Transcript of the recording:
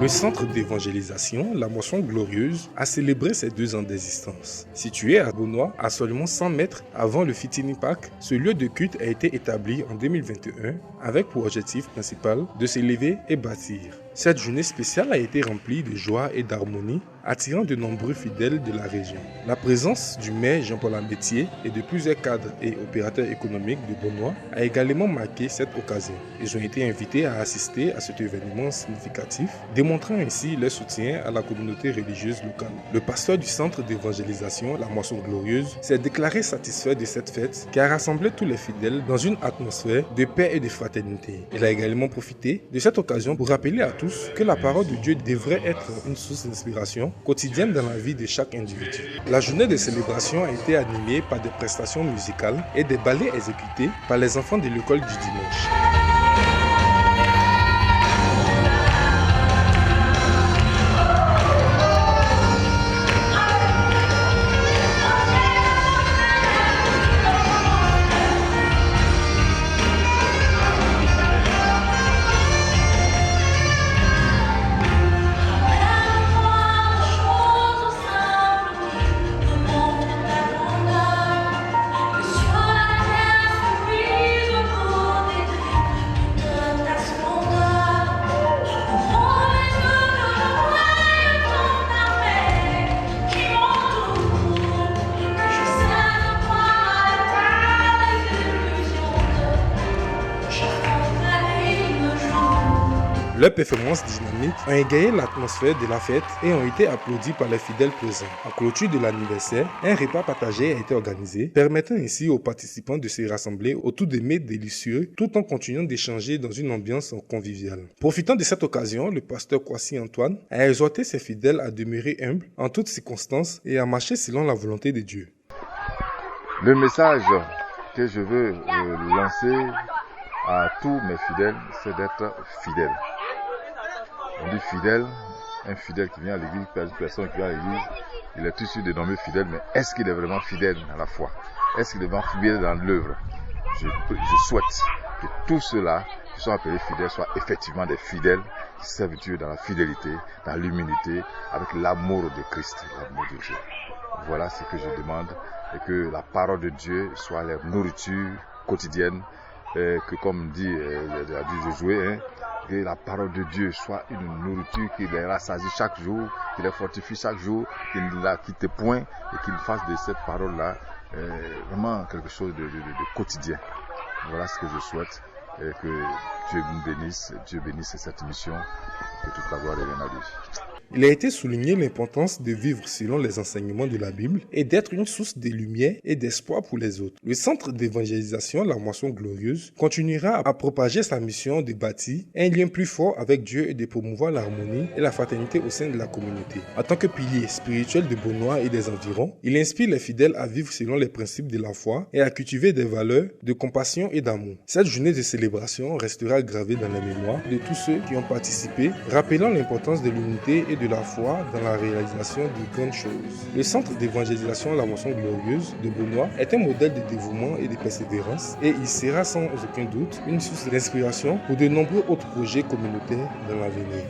Le centre d'évangélisation, la Moisson Glorieuse, a célébré ses 2 ans d'existence. Situé à Beaunois, à seulement 100 mètres avant le Fitini Park, ce lieu de culte a été établi en 2021 avec pour objectif principal de s'élever et bâtir. Cette journée spéciale a été remplie de joie et d'harmonie, attirant de nombreux fidèles de la région. La présence du maire Jean-Paul Ambetier et de plusieurs cadres et opérateurs économiques de Beaunois a également marqué cette occasion. Ils ont été invités à assister à cet événement significatif, démontrant ainsi leur soutien à la communauté religieuse locale. Le pasteur du centre d'évangélisation, la Moisson Glorieuse, s'est déclaré satisfait de cette fête qui a rassemblé tous les fidèles dans une atmosphère de paix et de fraternité. Il a également profité de cette occasion pour rappeler à tous que la parole de Dieu devrait être une source d'inspiration quotidienne dans la vie de chaque individu. La journée de célébration a été animée par des prestations musicales et des ballets exécutés par les enfants de l'école du dimanche. Leurs performances dynamiques ont égayé l'atmosphère de la fête et ont été applaudies par les fidèles présents. En clôture de l'anniversaire, un repas partagé a été organisé, permettant ainsi aux participants de se rassembler autour de mets délicieux tout en continuant d'échanger dans une ambiance conviviale. Profitant de cette occasion, le pasteur Kwasi Antoine a exhorté ses fidèles à demeurer humbles en toutes circonstances et à marcher selon la volonté de Dieu. Le message que je veux lancer à tous mes fidèles, c'est d'être fidèles. On dit fidèle, un fidèle qui vient à l'église, une personne qui vient à l'église, il est tout sûr de nommer fidèle, mais est-ce qu'il est vraiment fidèle à la foi? Est-ce qu'il est vraiment fidèle dans l'œuvre? Je souhaite que tous ceux-là qui sont appelés fidèles soient effectivement des fidèles qui servent Dieu dans la fidélité, dans l'humilité, avec l'amour de Christ, l'amour de Dieu. Voilà ce que je demande, et que la parole de Dieu soit leur nourriture quotidienne, que comme dit Josué, que la parole de Dieu soit une nourriture qui les rassasie chaque jour, qui les fortifie chaque jour, qui ne la quitte point et qu'il fasse de cette parole-là vraiment quelque chose de quotidien. Voilà ce que je souhaite, et que Dieu nous bénisse, Dieu bénisse cette mission, que toute la gloire revienne à lui. Il a été souligné l'importance de vivre selon les enseignements de la Bible et d'être une source de lumière et d'espoir pour les autres. Le centre d'évangélisation, la Moisson Glorieuse, continuera à propager sa mission de bâtir un lien plus fort avec Dieu et de promouvoir l'harmonie et la fraternité au sein de la communauté. En tant que pilier spirituel de Beaunois et des environs, il inspire les fidèles à vivre selon les principes de la foi et à cultiver des valeurs de compassion et d'amour. Cette journée de célébration restera gravée dans la mémoire de tous ceux qui ont participé, rappelant l'importance de l'unité et de la foi dans la réalisation de grandes choses. Le centre d'évangélisation La Moisson Glorieuse de Beaunois est un modèle de dévouement et de persévérance, et il sera sans aucun doute une source d'inspiration pour de nombreux autres projets communautaires dans l'avenir.